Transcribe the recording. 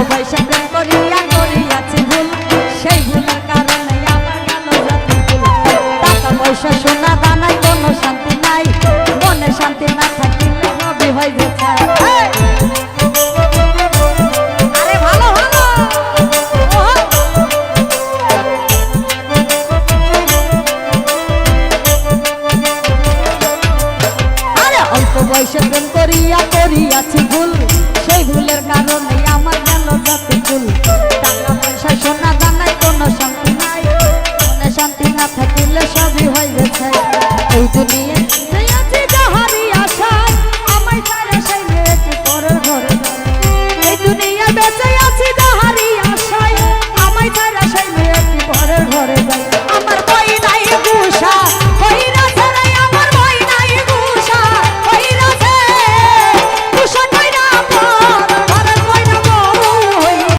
পয়সা প্রেম করিয়া করিয়াছি ভুল, সেই ভুলের কারণে আমার গেল জাতি ভুল। টাকা পয়সা সোনা দানায় কোনো শান্তি নাই, মনে শান্তি না থাকিলে হবে হয় যে ছাই। আরে ভালো ভালো আরে অল্প বয়সে প্রেম করিয়া করিয়াছি ভুল, সেই ভুলের কারণে আমার গেল জাতি ভুল।